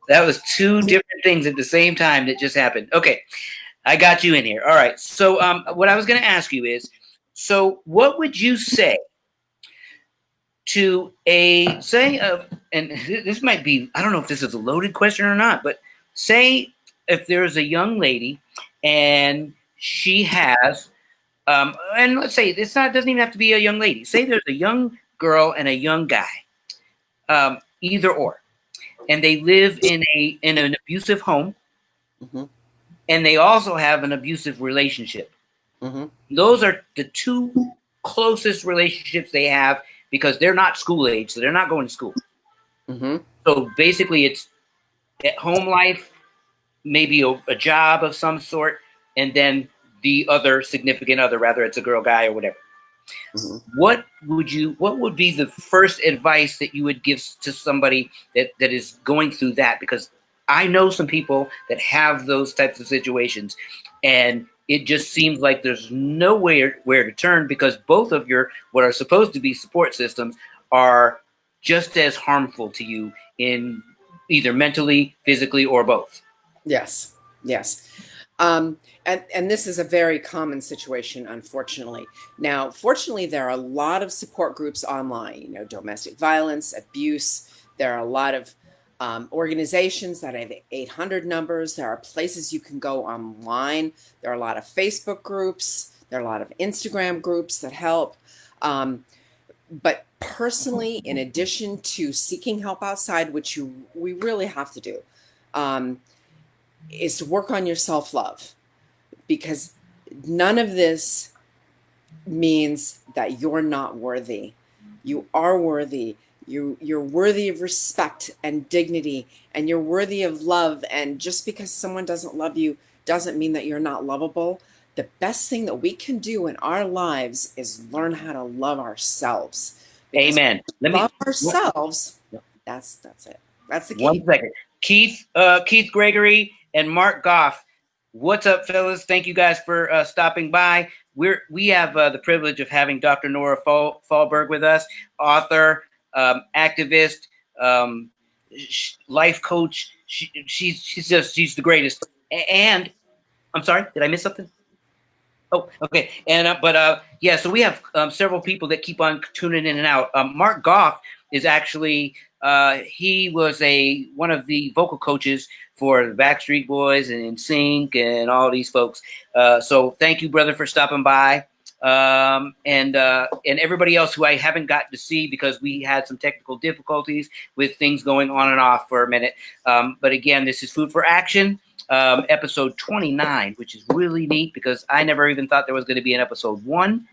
That was two different things at the same time that just happened. Okay, I got you in here. All right. So, what I was going to ask you is, so what would you say to and this might be, I don't know if this is a loaded question or not, but say if there's a young lady and she has, and let's say it's not, doesn't even have to be a young lady. Say there's a young girl and a young guy, either or, and they live in an abusive home, Mm-hmm. and they also have an abusive relationship. Mm-hmm. Those are the two closest relationships they have because they're not school age, so they're not going to school. Mm-hmm. So basically, it's at home life, maybe a job of some sort, and then the other significant other, rather it's a girl, guy, or whatever. Mm-hmm. What would be the first advice that you would give to somebody that is going through that? Because I know some people that have those types of situations, and it just seems like there's nowhere where to turn because both of your what are supposed to be support systems are just as harmful to you in either mentally, physically, or both. Yes. Yes. And this is a very common situation, unfortunately. Now, fortunately, there are a lot of support groups online, domestic violence, abuse. There are a lot of organizations that have 800 numbers. There are places you can go online. There are a lot of Facebook groups. There are a lot of Instagram groups that help. But personally, in addition to seeking help outside, which we really have to do, is to work on your self-love, because none of this means that you're not worthy. You are worthy. You're worthy of respect and dignity, and you're worthy of love. And just because someone doesn't love you doesn't mean that you're not lovable. The best thing that we can do in our lives is learn how to love ourselves. Because Amen. when we love ourselves, that's it. That's the key. 1 second. Keith Gregory and Mark Goff. What's up, fellas? Thank you guys for stopping by. We have the privilege of having Dr. Nora Fahlberg with us, author, activist, life coach. She's the greatest. And I'm sorry, did I miss something? Oh, okay. And yeah, so we have several people that keep on tuning in and out. Mark Goff is actually he was one of the vocal coaches for the Backstreet Boys and NSYNC and all these folks. So thank you, brother, for stopping by. And everybody else who I haven't gotten to see because we had some technical difficulties with things going on and off for a minute. But again, this is Food for Action. Episode 29, which is really neat because I never even thought there was going to be an episode 1.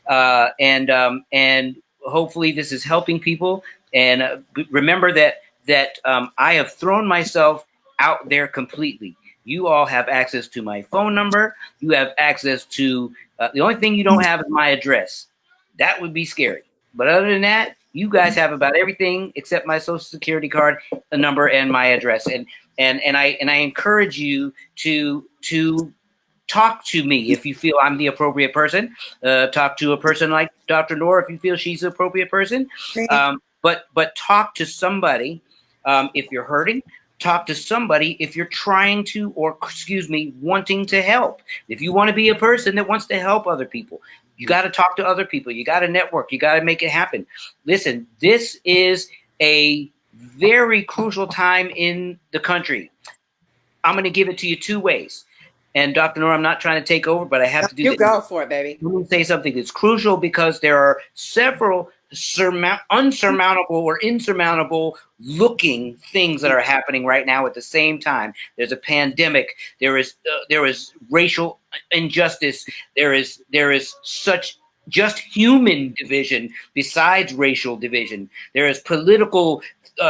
And hopefully this is helping people. And remember that I have thrown myself out there completely. You all have access to my phone number. You have access to the only thing you don't have is my address. That would be scary. But other than that, you guys have about everything except my social security card, a number, and my address. And I encourage you to talk to me if you feel I'm the appropriate person. Talk to a person like Dr. Nora if you feel she's the appropriate person. But talk to somebody if you're hurting. Talk to somebody if you're trying to, or excuse me, wanting to help. If you want to be a person that wants to help other people, you got to talk to other people. You got to network. You got to make it happen. Listen, this is a very crucial time in the country. I'm going to give it to you 2 ways. And Dr. Nora, I'm not trying to take over, but I have to do You go for it, baby. Let me say something that's crucial because there are several unsurmountable or insurmountable looking things that are happening right now at the same time. There's a pandemic. There is racial injustice. There is such just human division besides racial division. There is political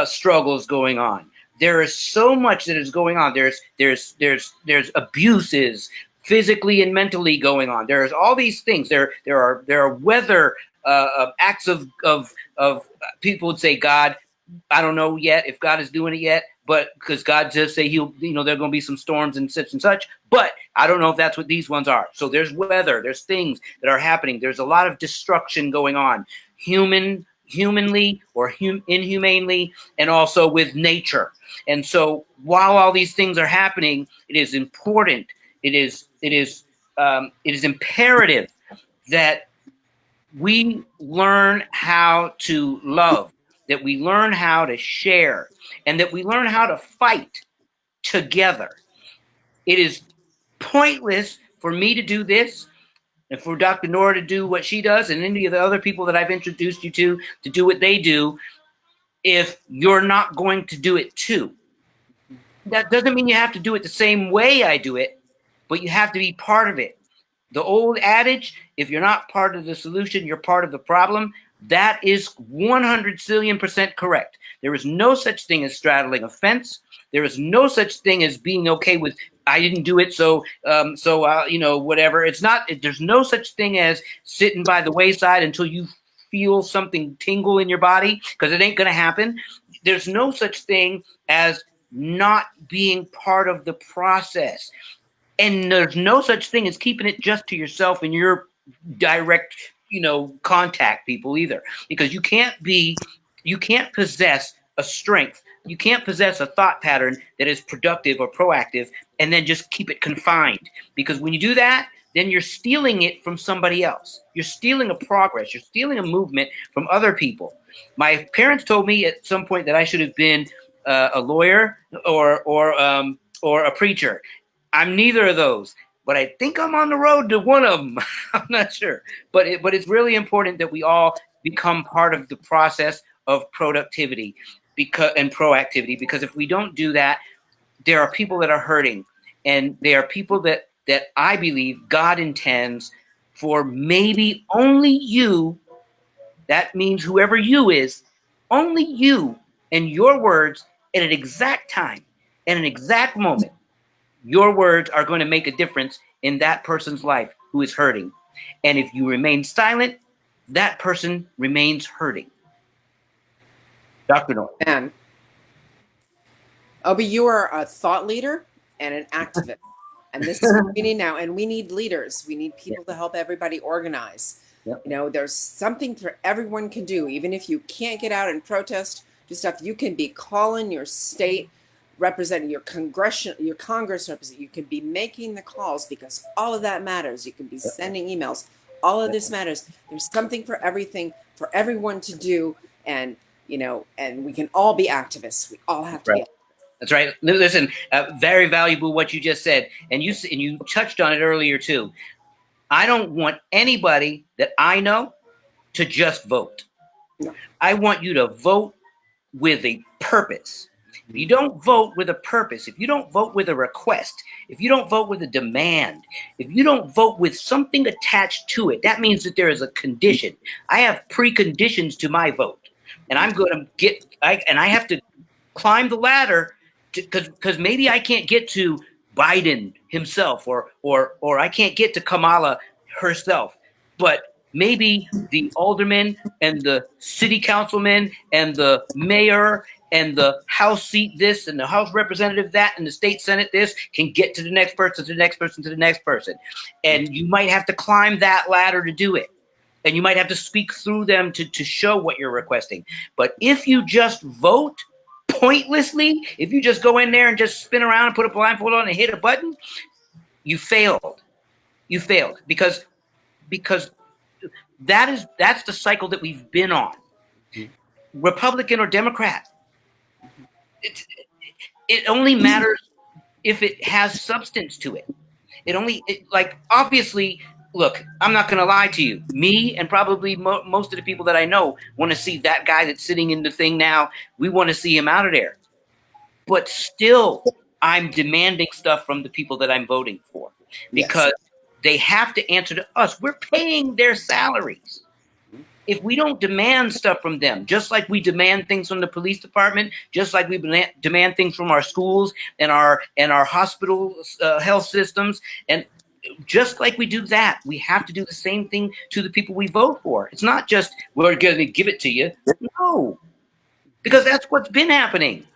struggles going on. There is so much that is going on. There's abuses physically and mentally going on. There's all these things. There are weather acts of people would say God. I don't know yet if God is doing it yet, but because God does say he'll, there are going to be some storms and such, but I don't know if that's what these ones are. So there's weather, there's things that are happening. There's a lot of destruction going on. Human humanly or inhumanely, and also with nature. And so while all these things are happening, it is important. It is imperative that we learn how to love, that we learn how to share, and that we learn how to fight together. It is pointless for me to do this and for Dr. Nora to do what she does and any of the other people that I've introduced you to do what they do if you're not going to do it too. That doesn't mean you have to do it the same way I do it, but you have to be part of it. The old adage, if you're not part of the solution, you're part of the problem, that is 100 zillion% correct. There is no such thing as straddling a fence. There is no such thing as being okay with, I didn't do it, so whatever. It's not. There's no such thing as sitting by the wayside until you feel something tingle in your body, because it ain't going to happen. There's no such thing as not being part of the process. And there's no such thing as keeping it just to yourself and your direct, contact people either, because you can't possess a strength. You can't possess a thought pattern that is productive or proactive and then just keep it confined, because when you do that, then you're stealing it from somebody else. You're stealing a progress. You're stealing a movement from other people. My parents told me at some point that I should have been a lawyer or a preacher. I'm neither of those, but I think I'm on the road to one of them. I'm not sure, but it's really important that we all become part of the process of productivity and proactivity, because if we don't do that, there are people that are hurting, and there are people that I believe God intends for maybe only you. That means whoever you is, only you and your words at an exact time, at an exact moment. Your words are going to make a difference in that person's life who is hurting. And if you remain silent, that person remains hurting. Dr. Norton. And Obi, you are a thought leader and an activist. And this is what we need now. And we need leaders. We need people to help everybody organize. Yep. There's something for everyone can do. Even if you can't get out and protest, do stuff, you can be calling your state representing, your Congress representative. You can be making the calls, because all of that matters. You can be sending emails. All of this matters. There's something for everything, for everyone to do. And, and we can all be activists. We all have to be. That's right. Listen, very valuable what you just said. And you touched on it earlier too. I don't want anybody that I know to just vote. No. I want you to vote with a purpose. If you don't vote with a purpose, if you don't vote with a request, if you don't vote with a demand, if you don't vote with something attached to it, that means that there is a condition. I have preconditions to my vote, and I'm going to I have to climb the ladder, because maybe I can't get to Biden himself, or I can't get to Kamala herself, but maybe the alderman and the city councilman and the mayor and the House seat this and the House representative that and the state Senate this can get to the next person, to the next person, to the next person. And you might have to climb that ladder to do it. And you might have to speak through them to show what you're requesting. But if you just vote pointlessly, if you just go in there and just spin around and put a blindfold on and hit a button, you failed. You failed, because that's the cycle that we've been on. Republican or Democrat. It only matters if it has substance to it. Obviously, look, I'm not going to lie to you. Me and probably most of the people that I know want to see that guy that's sitting in the thing now. We want to see him out of there. But still, I'm demanding stuff from the people that I'm voting for, because they have to answer to us. We're paying their salaries. If we don't demand stuff from them, just like we demand things from the police department, just like we demand things from our schools and our hospital health systems, and just like we do that, we have to do the same thing to the people we vote for. It's not just, we're going to give it to you. No, because that's what's been happening.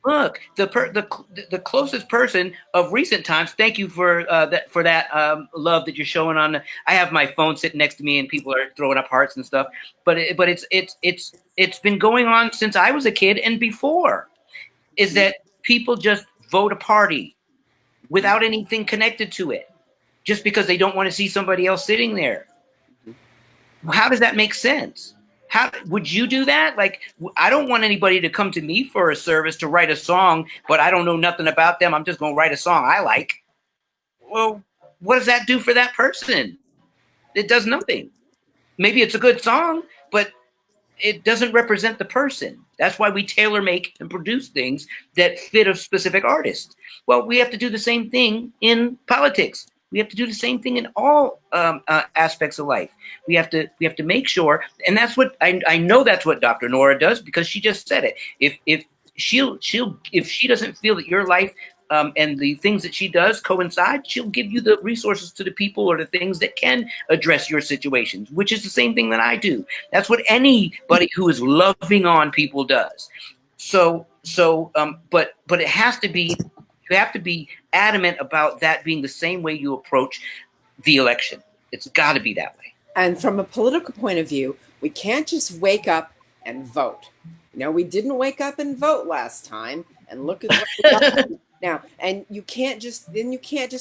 Look, the closest person of recent times. Thank you for that love that you're showing on. I have my phone sitting next to me, and people are throwing up hearts and stuff. But it's been going on since I was a kid and before. Is that people just vote a party without anything connected to it, just because they don't want to see somebody else sitting there? How does that make sense? How would you do that? Like, I don't want anybody to come to me for a service to write a song, but I don't know nothing about them. I'm just going to write a song I like. Well, what does that do for that person? It does nothing. Maybe it's a good song, but it doesn't represent the person. That's why we tailor make and produce things that fit a specific artist. Well, we have to do the same thing in politics. We have to do the same thing in all aspects of life. We have to make sure, and that's what I know. That's what Dr. Nora does, because she just said it. If she doesn't feel that your life and the things that she does coincide, she'll give you the resources to the people or the things that can address your situations, which is the same thing that I do. That's what anybody who is loving on people does. But it has to be, you have to be adamant about that being the same way you approach the election. It's got to be that way. And from a political point of view, we can't just wake up and vote. We didn't wake up and vote last time, and look at what we got now. And you can't just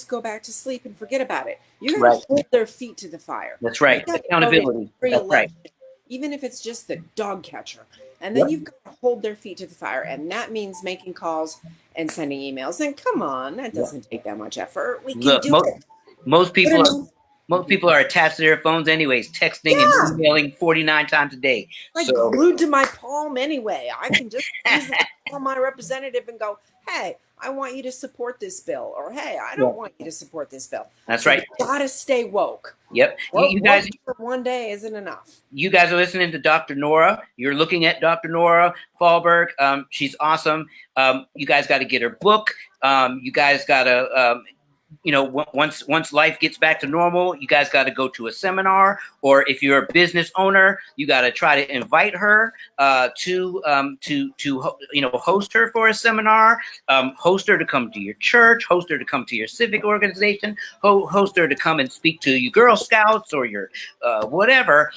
go back to sleep and forget about it. You got to hold their feet to the fire. That's right. Accountability. That's right. Even if it's just the dog catcher. And then you've got to hold their feet to the fire. And that means making calls and sending emails. And come on, that doesn't take that much effort. We can do it. Most people are attached to their phones anyways, texting and emailing 49 times a day. Glued to my palm anyway. I can just call my representative and go, hey, I want you to support this bill. Or, hey, I don't want you to support this bill. That's right. You got to stay woke. Yep. You guys, for one day isn't enough. You guys are listening to Dr. Nora. You're looking at Dr. Nora Fahlberg. She's awesome. You guys got to get her book. You guys got to, once life gets back to normal, you guys got to go to a seminar, or if you're a business owner, you got to try to invite her to host her for a seminar, host her to come to your church, host her to come to your civic organization, host her to come and speak to you Girl Scouts or your whatever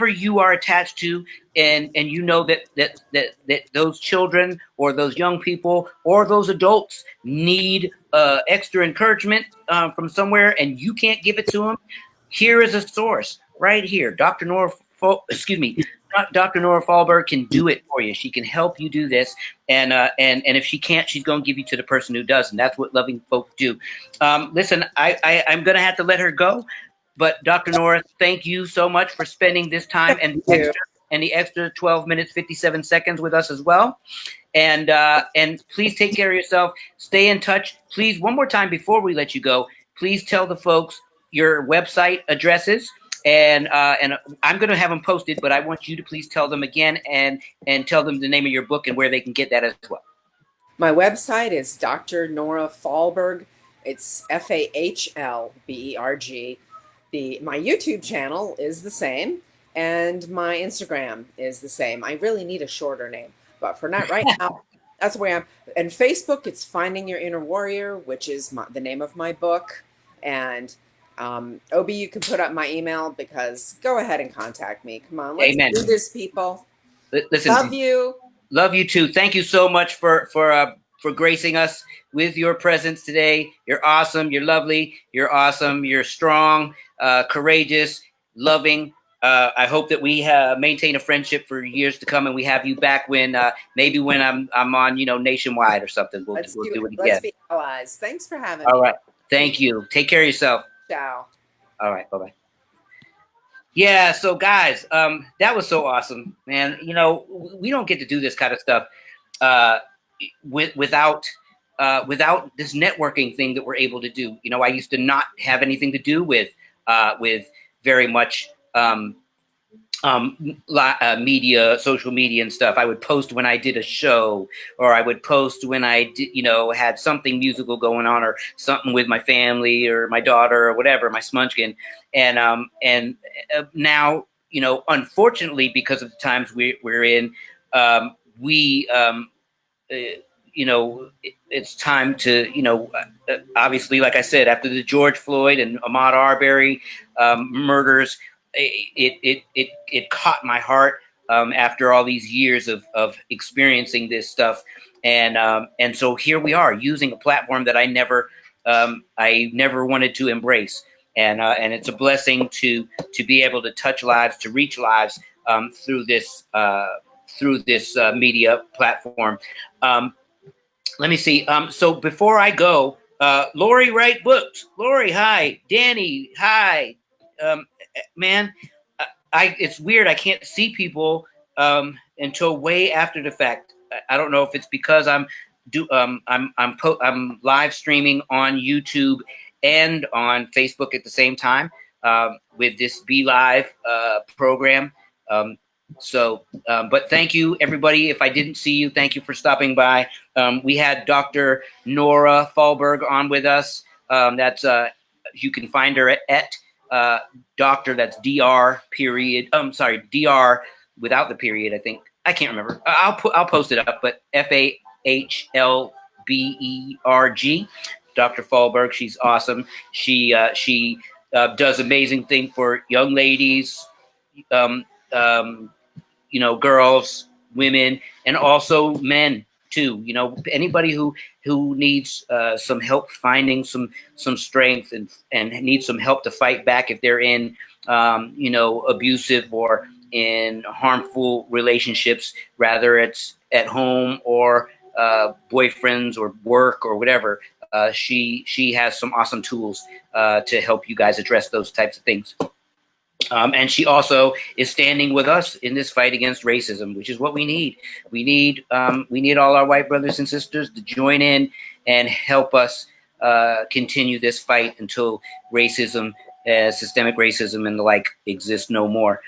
you are attached to, and that those children or those young people or those adults need extra encouragement from somewhere, and you can't give it to them. Here is a source right here. Dr. Nora Fahlberg can do it for you. She can help you do this, and if she can't, she's going to give you to the person who does, and that's what loving folks do. Listen, I'm going to have to let her go. But Dr. Nora, thank you so much for spending this time and the extra 12 minutes, 57 seconds with us as well. And please take care of yourself. Stay in touch. Please, one more time before we let you go, please tell the folks your website addresses. And I'm going to have them posted, but I want you to please tell them again and tell them the name of your book and where they can get that as well. My website is Dr. Nora Fahlberg. It's Fahlberg. My YouTube channel is the same, and my Instagram is the same. I really need a shorter name, but for not right now, that's where I am. And Facebook, it's Finding Your Inner Warrior, which is the name of my book. And OB, you can put up my email, because go ahead and contact me. Come on, let's do this, people. Listen, love you. Love you too. Thank you so much for gracing us with your presence today. You're awesome. You're lovely. You're awesome. You're strong, courageous, loving. I hope that we maintain a friendship for years to come, and we have you back when maybe when I'm on Nationwide or something. We'll do it again. Let's be allies. Thanks for having me. All right. Thank you. Take care of yourself. Ciao. All right. Bye-bye. Yeah. So guys, that was so awesome, man. We don't get to do this kind of stuff without this networking thing that we're able to do. I used to not have anything to do with very much media, social media and stuff. I would post when I did a show, or I would post when I did, had something musical going on, or something with my family or my daughter or whatever, my smunchkin. And now, unfortunately, because of the times we're in, we it's time to, obviously, like I said, after the George Floyd and Ahmaud Arbery murders, it caught my heart after all these years of experiencing this stuff. And so here we are using a platform that I never wanted to embrace. And it's a blessing to be able to touch lives, to reach lives through this media platform. Let me see. So before I go, Lori write books. Lori, hi. Danny, hi. Man, it's weird. I can't see people until way after the fact. I don't know if it's because I'm live streaming on YouTube and on Facebook at the same time with this Be Live program. But thank you, everybody. If I didn't see you, thank you for stopping by. We had Dr. Nora Fahlberg on with us. That's you can find her at doctor. That's DR period. DR without the period. I think I can't remember. I'll post it up. But FAHLBERG, Dr. Fahlberg. She's awesome. She does amazing thing for young ladies. Girls, women, and also men too. Anybody who needs some help finding some strength and needs some help to fight back if they're in abusive or in harmful relationships, rather it's at home or boyfriends or work or whatever. She has some awesome tools to help you guys address those types of things. And she also is standing with us in this fight against racism, which is what we need. We need all our white brothers and sisters to join in and help us continue this fight until racism, systemic racism and the like exists no more.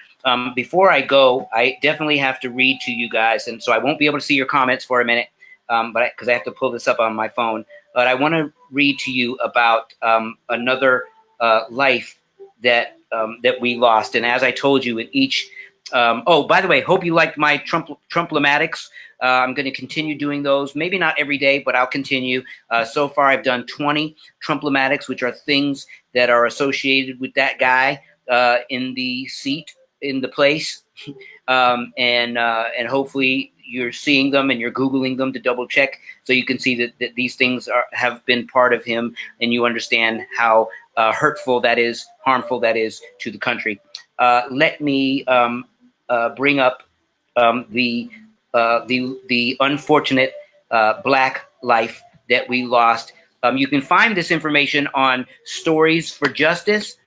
Before I go, I definitely have to read to you guys, and so I won't be able to see your comments for a minute, because I have to pull this up on my phone. But I want to read to you about another life that we lost. And as I told you in each, by the way, hope you liked my Trumplematics. I'm going to continue doing those, maybe not every day, but I'll continue. So far, I've done 20 Trumplematics, which are things that are associated with that guy in the seat, in the place. And hopefully you're seeing them and you're Googling them to double check so you can see that these things have been part of him, and you understand how hurtful that is, harmful that is to the country. Let me bring up the unfortunate Black life that we lost. You can find this information on Stories for Justice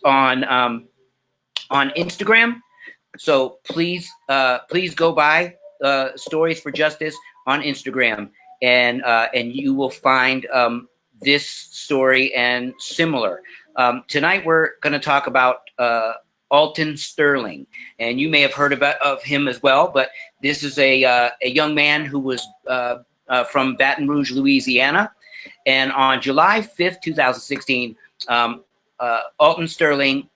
on Instagram. So please go by Stories for Justice on Instagram, and you will find this story and similar. Tonight we're going to talk about Alton Sterling, and you may have heard of him as well. But this is a young man who was from Baton Rouge, Louisiana, and on July 5th, 2016, Alton Sterling.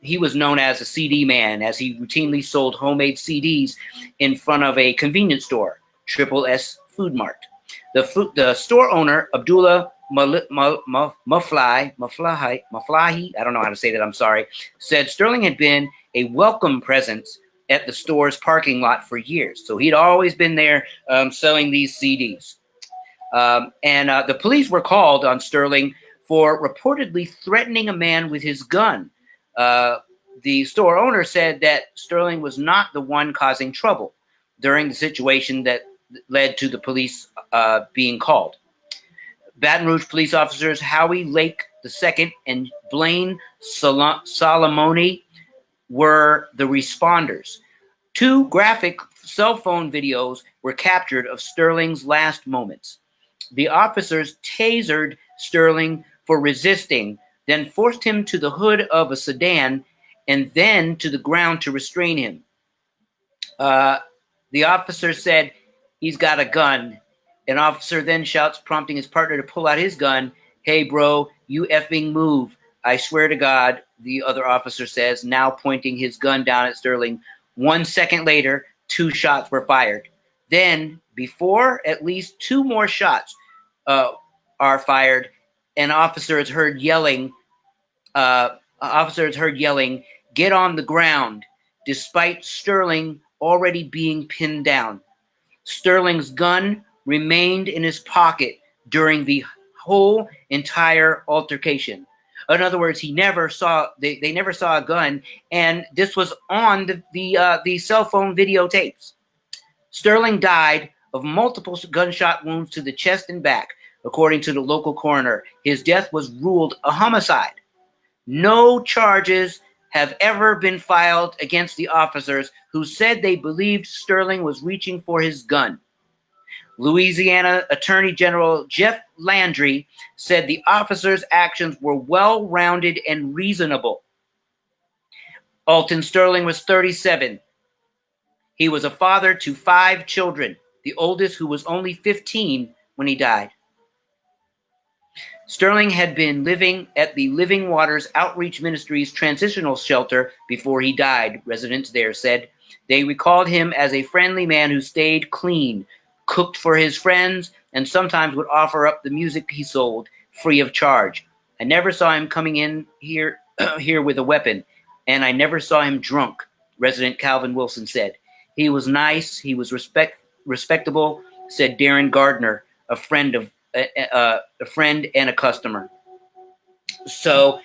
He was known as a CD man, as he routinely sold homemade CDs in front of a convenience store, Triple S Food Mart. The store owner, Abdullah Maflahi, I don't know how to say that, I'm sorry, said Sterling had been a welcome presence at the store's parking lot for years. So he'd always been there selling these CDs. And the police were called on Sterling for reportedly threatening a man with his gun. The store owner said that Sterling was not the one causing trouble during the situation that led to the police being called. Baton Rouge police officers Howie Lake II and Blaine Solomoni were the responders. 2 graphic cell phone videos were captured of Sterling's last moments. The officers tasered Sterling for resisting, then forced him to the hood of a sedan and then to the ground to restrain him. The officer said, "He's got a gun." An officer then shouts, prompting his partner to pull out his gun. "Hey, bro, you effing move. I swear to God," the other officer says, now pointing his gun down at Sterling. 1 second later, 2 shots were fired. Then, before at least 2 more shots uh, are fired, an officer is heard yelling, "Get on the ground," despite Sterling already being pinned down. Sterling's gun remained in his pocket during the whole entire altercation. In other words, they never saw a gun, and this was on the cell phone videotapes. Sterling died of multiple gunshot wounds to the chest and back, according to the local coroner. His death was ruled a homicide. No charges have ever been filed against the officers who said they believed Sterling was reaching for his gun. Louisiana Attorney General Jeff Landry said the officers' actions were well-rounded and reasonable. Alton Sterling was 37. He was a father to 5 children, the oldest who was only 15 when he died. Sterling had been living at the Living Waters Outreach Ministries transitional shelter before he died, residents there said. They recalled him as a friendly man who stayed clean, cooked for his friends, and sometimes would offer up the music he sold free of charge. I never saw him coming in here with a weapon, and I never saw him drunk, resident Calvin Wilson said. He was nice, he was respectable, said Darren Gardner, a friend and a customer. So,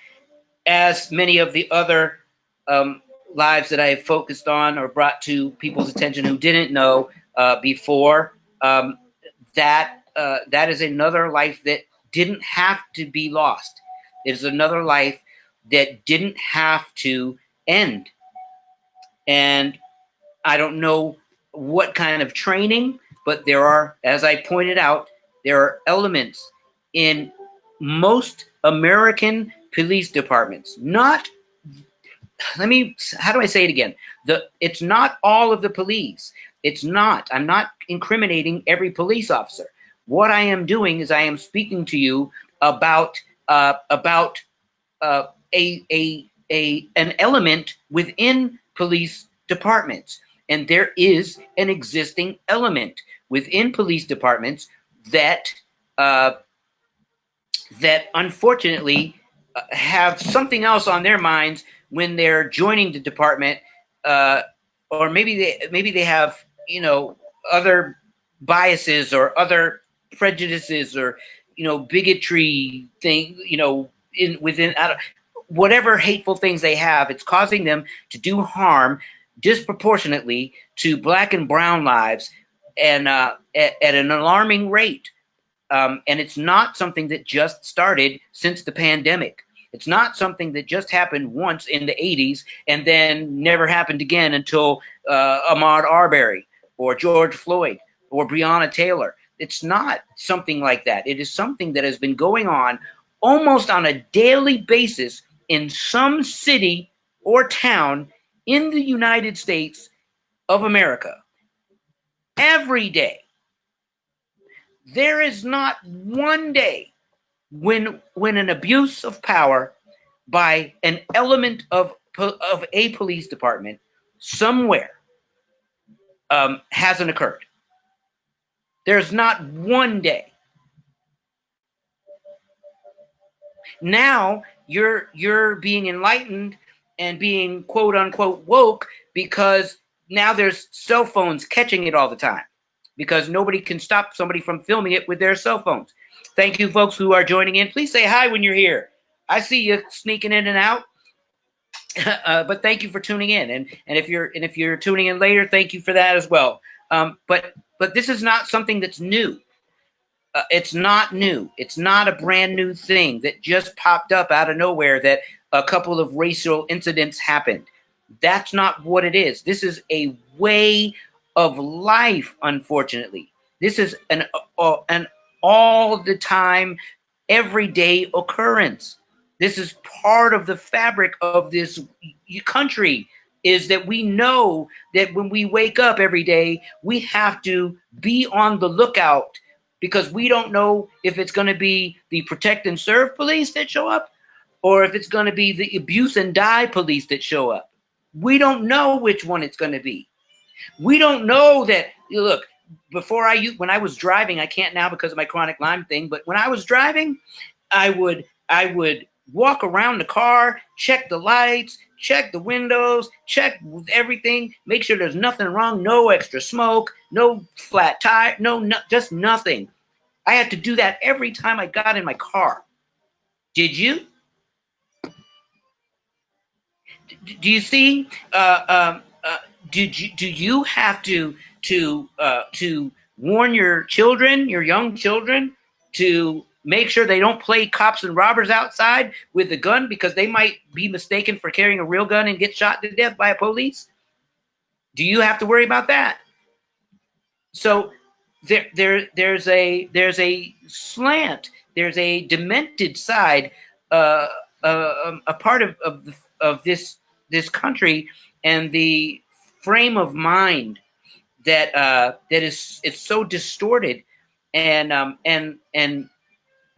as many of the other lives that I have focused on or brought to people's attention who didn't know before, that is another life that didn't have to be lost. It is another life that didn't have to end. And I don't know what kind of training, but there are, as I pointed out, there are elements in most American police departments. How do I say it again? It's not all of the police. I'm not incriminating every police officer. What I am doing is I am speaking to you about an element within police departments. And there is an existing element within police departments that unfortunately have something else on their minds when they're joining the department, or maybe they have other biases or other prejudices or bigotry thing within whatever hateful things they have. It's causing them to do harm disproportionately to Black and brown lives, and at an alarming rate. And it's not something that just started since the pandemic. It's not something that just happened once in the 80s and then never happened again until Ahmaud Arbery or George Floyd or Breonna Taylor. It's not something like that. It is something that has been going on almost on a daily basis in some city or town in the United States of America. Every day. There is not one day when an abuse of power by an element of a police department somewhere hasn't occurred. There's not one day. Now you're being enlightened and being quote unquote woke because now there's cell phones catching it all the time, because nobody can stop somebody from filming it with their cell phones. Thank you, folks who are joining in. Please say hi when you're here. I see you sneaking in and out, but thank you for tuning in. And if you're tuning in later, thank you for that as well. But this is not something that's new. It's not new. It's not a brand new thing that just popped up out of nowhere that a couple of racial incidents happened. That's not what it is. This is a way of life, unfortunately. This is an all the time, everyday occurrence. This is part of the fabric of this country, is that we know that when we wake up every day, we have to be on the lookout, because we don't know if it's going to be the protect and serve police that show up or if it's going to be the abuse and die police that show up. We don't know which one it's going to be. We don't know that, look, when I was driving, I can't now because of my chronic Lyme thing, but when I was driving, I would walk around the car, check the lights, check the windows, check everything, make sure there's nothing wrong, no extra smoke, no flat tire, just nothing. I had to do that every time I got in my car. Did you? Do you see? Do you have to warn your children, your young children, to make sure they don't play cops and robbers outside with a gun because they might be mistaken for carrying a real gun and get shot to death by a police? Do you have to worry about that? So there's a slant, there's a demented side, a part of this country and the frame of mind that it's so distorted, and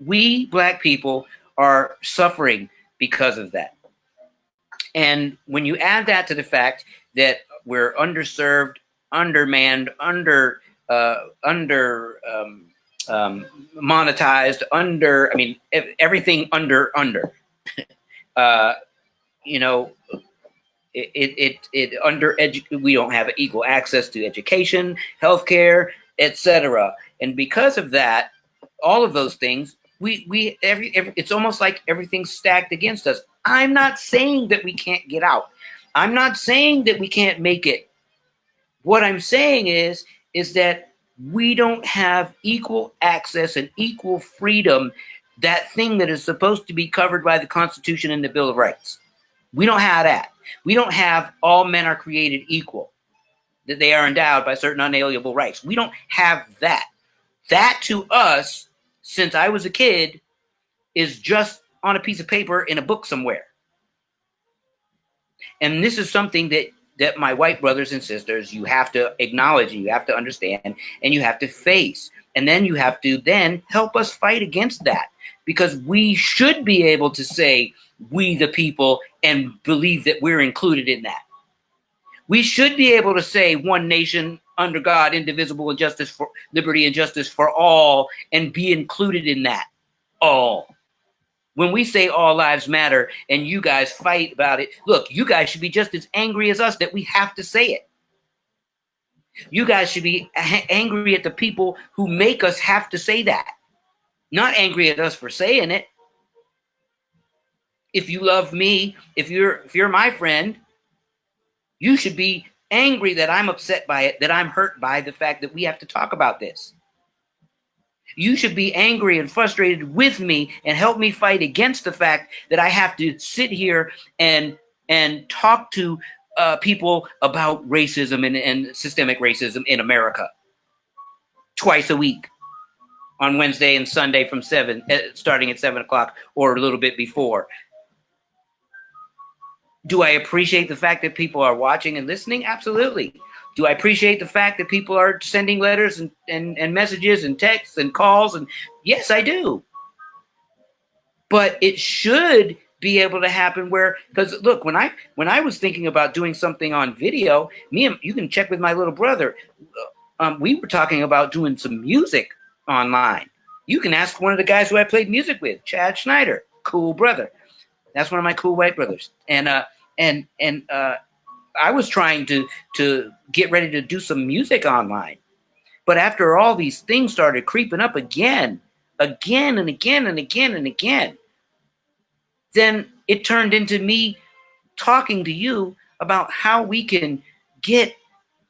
we Black people are suffering because of that. And when you add that to the fact that we're underserved, undermanned, monetized, everything under, you know, we don't have equal access to education, healthcare, etc. And because of that, all of those things, it's almost like everything's stacked against us. I'm not saying that we can't get out. I'm not saying that we can't make it. What I'm saying is that we don't have equal access and equal freedom, that thing that is supposed to be covered by the Constitution and the Bill of Rights. We don't have that. We don't have all men are created equal, that they are endowed by certain unalienable rights. We don't have that. That to us, since I was a kid, is just on a piece of paper in a book somewhere. And this is something that my white brothers and sisters, you have to acknowledge, and you have to understand, and you have to face. And then you have to then help us fight against that, because we should be able to say we the people and believe that we're included in that. We should be able to say one nation under God, indivisible, and justice for liberty and justice for all, and be included in that all. When we say all lives matter and you guys fight about it, look, you guys should be just as angry as us that we have to say it. You guys should be angry at the people who make us have to say that, not angry at us for saying it. If you love me, if you're my friend, you should be angry that I'm upset by it, that I'm hurt by the fact that we have to talk about this. You should be angry and frustrated with me and help me fight against the fact that I have to sit here and talk to people about racism and systemic racism in America twice a week, on Wednesday and Sunday from starting at 7 o'clock or a little bit before. Do I appreciate the fact that people are watching and listening? Absolutely. Do I appreciate the fact that people are sending letters and messages and texts and calls? And yes, I do. But it should be able to happen where, because look, when I was thinking about doing something on video, you can check with my little brother. We were talking about doing some music online. You can ask one of the guys who I played music with, Chad Schneider, cool brother. That's one of my cool white brothers. And I was trying to get ready to do some music online. But after all these things started creeping up again and again, then it turned into me talking to you about how we can get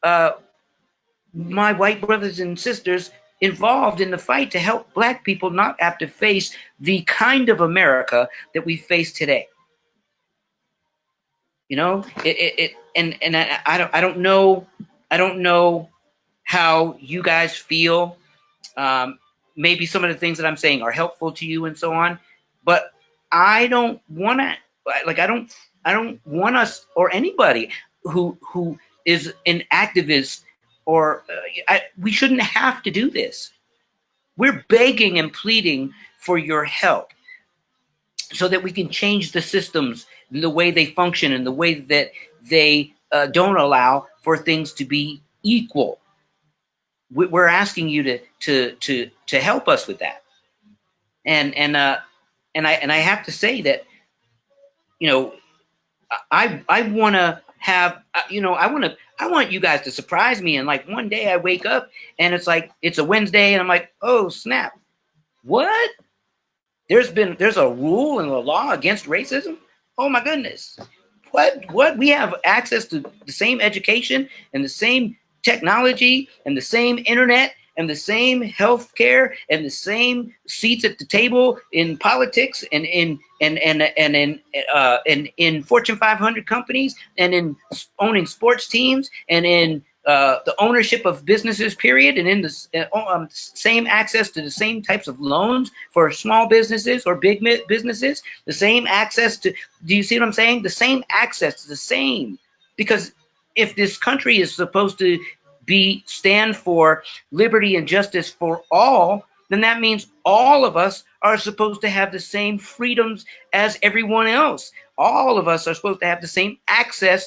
my white brothers and sisters involved in the fight to help Black people not have to face the kind of America that we face today. You know, I don't know how you guys feel. Maybe some of the things that I'm saying are helpful to you and so on, but I don't want to, I don't want us or anybody who is an activist or we shouldn't have to do this. We're begging and pleading for your help so that we can change the systems and the way they function and the way that they don't allow for things to be equal. we're asking you to help us with that. And I have to say that, you know, I want to have, you know, I want you guys to surprise me. And like one day I wake up and it's like, it's a Wednesday and I'm like, oh snap. What? There's a rule and a law against racism? Oh my goodness. What? We have access to the same education and the same technology and the same internet and the same health care and the same seats at the table in politics and in Fortune 500 companies and in owning sports teams and in the ownership of businesses, period, and in the same access to the same types of loans for small businesses or big businesses, the same access to, do you see what I'm saying? The same access, the same, because if this country is supposed to stand for liberty and justice for all, then that means all of us are supposed to have the same freedoms as everyone else. All of us are supposed to have the same access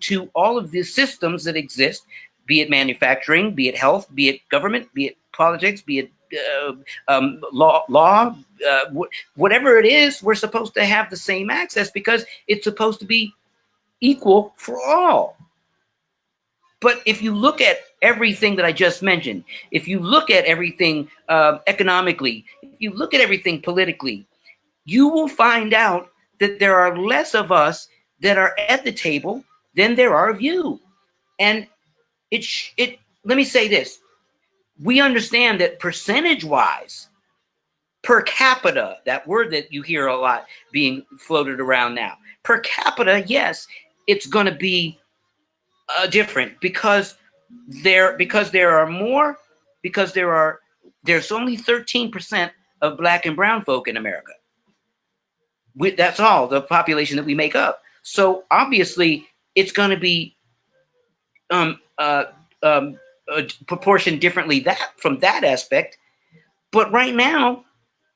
to all of the systems that exist, be it manufacturing, be it health, be it government, be it politics, be it law, whatever it is, we're supposed to have the same access because it's supposed to be equal for all. But if you look at everything that I just mentioned, if you look at everything economically, if you look at everything politically, you will find out that there are less of us that are at the table than there are of you. And let me say this. We understand that percentage-wise, per capita, that word that you hear a lot being floated around now, per capita, yes, it's going to be different because there's only 13% of Black and brown folk in America. That's all the population that we make up. So obviously it's going to be proportioned differently from that aspect. But right now,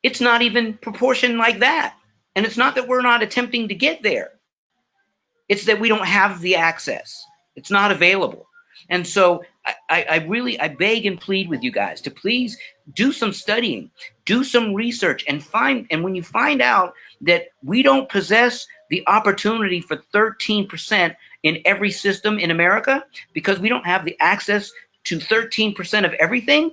it's not even proportioned like that. And it's not that we're not attempting to get there. It's that we don't have the access. It's not available. And so I beg and plead with you guys to please do some studying, do some research, and when you find out that we don't possess the opportunity for 13% in every system in America because we don't have the access to 13% of everything,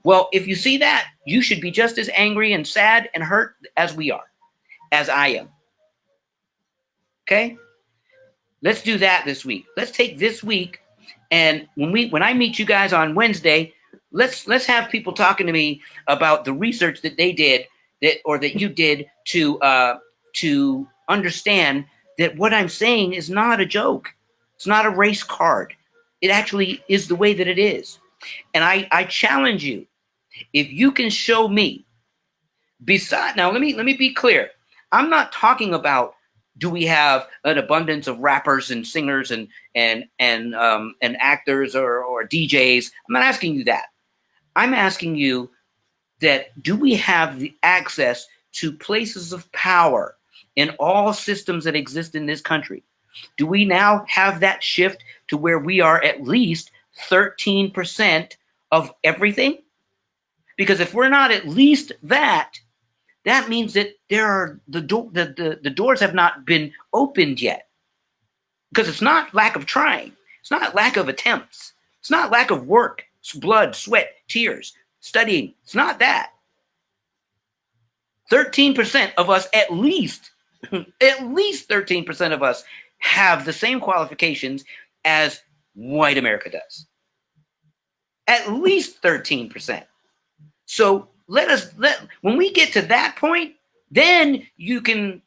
well, if you see that, you should be just as angry and sad and hurt as we are, as I am. Okay? Let's do that this week. Let's take this week, and when I meet you guys on Wednesday, let's have people talking to me about the research that they did that you did to understand that what I'm saying is not a joke. It's not a race card. It actually is the way that it is. And I challenge you, if you can show me, now let me be clear. I'm not talking about do we have an abundance of rappers and singers and actors or DJs. I'm not asking you that. I'm asking you that do we have the access to places of power in all systems that exist in this country? Do we now have that shift to where we are at least 13% of everything? Because if we're not at least that, that means that the doors have not been opened yet. Because it's not lack of trying. It's not lack of attempts. It's not lack of work, blood, sweat, tears, studying. It's not that. 13% of us, at least 13% of us have the same qualifications as white America does. At least 13%. So when we get to that point, then you can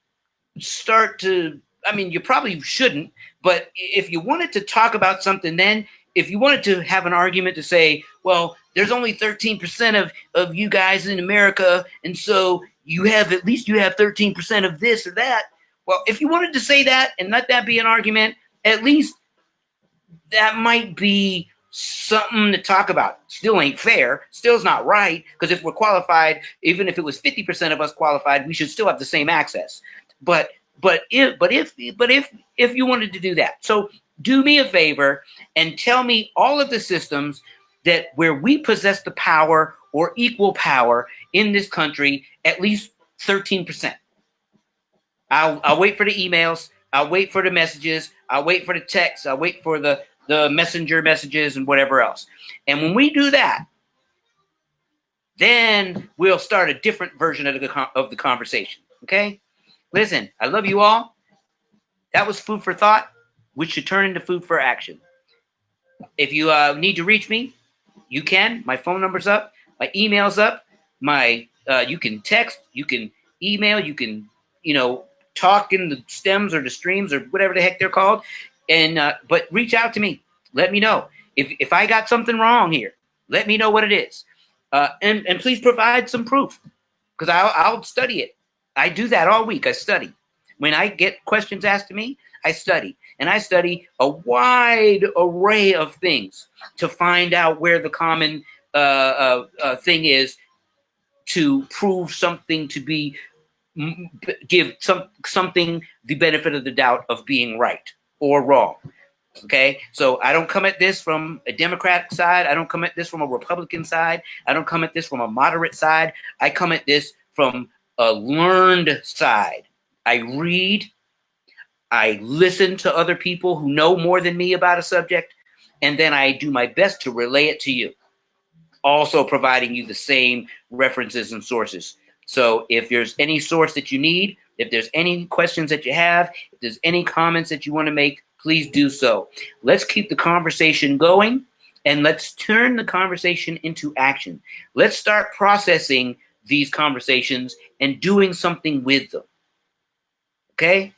start to, I mean, you probably shouldn't, but if you wanted to talk about something, then if you wanted to have an argument to say, well, there's only 13% of you guys in America, and so you have 13% of this or that. Well, if you wanted to say that and let that be an argument, at least that might be something to talk about. Still ain't fair. Still's not right, because if we're qualified, even if it was 50% of us qualified, we should still have the same access. But if you wanted to do that, so do me a favor and tell me all of the systems that where we possess the power or equal power in this country, at least 13%. I'll wait for the emails. I'll wait for the messages. I'll wait for the texts. I'll wait for the messenger messages and whatever else. And when we do that, then we'll start a different version of the conversation. Okay? Listen, I love you all. That was food for thought, which should turn into food for action. If you need to reach me, you can. My phone number's up. My email's up. You can text. You can email. You can, talk in the stems or the streams or whatever the heck they're called. And but reach out to me. Let me know if I got something wrong here. Let me know what it is. And please provide some proof, because I'll study it. I do that all week. I study. When I get questions asked to me, I study. And I study a wide array of things to find out where the common thing is, to prove something to be, give something the benefit of the doubt of being right or wrong. Okay, so I don't come at this from a Democratic side. I don't come at this from a Republican side. I don't come at this from a moderate side. I come at this from a learned side. I read, I listen to other people who know more than me about a subject, and then I do my best to relay it to you, also providing you the same references and sources. So if there's any source that you need, if there's any questions that you have, if there's any comments that you want to make, please do so. Let's keep the conversation going, and let's turn the conversation into action. Let's start processing these conversations and doing something with them. Okay?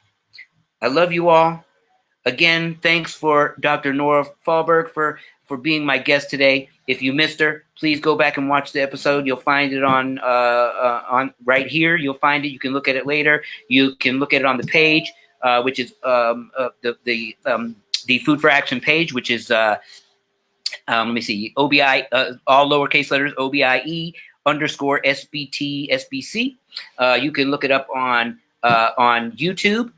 I love you all. Again, thanks for Dr. Nora Fahlberg for being my guest today. If you missed her, please go back and watch the episode. You'll find it on right here. You'll find it. You can look at it later. You can look at it on the page, which is the Food for Action page, which is let me see, OBI, all lowercase letters, OBIE_SBTSBC. You can look it up on YouTube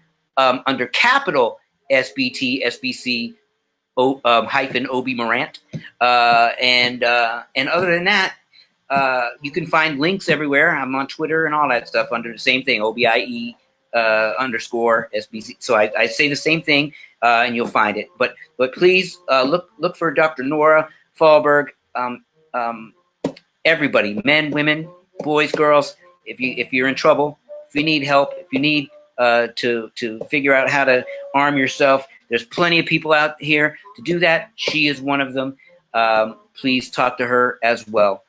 under capital SBTSBC hyphen OB Morant. And other than that, you can find links everywhere. I'm on Twitter and all that stuff under the same thing, OBIE _SBC. So I say the same thing, and you'll find it. But please look for Dr. Nora Fahlberg. Everybody, men, women, boys, girls. If you're in trouble, if you need help, if you need to figure out how to arm yourself, there's plenty of people out here to do that. She is one of them. Please talk to her as well.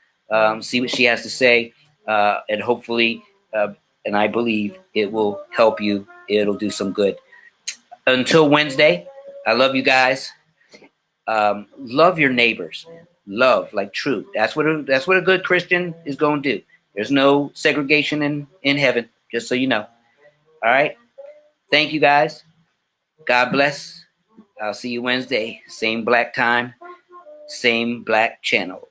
See what she has to say, and hopefully, and I believe it will help you. It'll do some good. Until Wednesday, I love you guys. Love your neighbors. Love, like true. That's what a good Christian is going to do. There's no segregation in heaven, just so you know. All right. Thank you, guys. God bless. I'll see you Wednesday. Same black time, same black channel.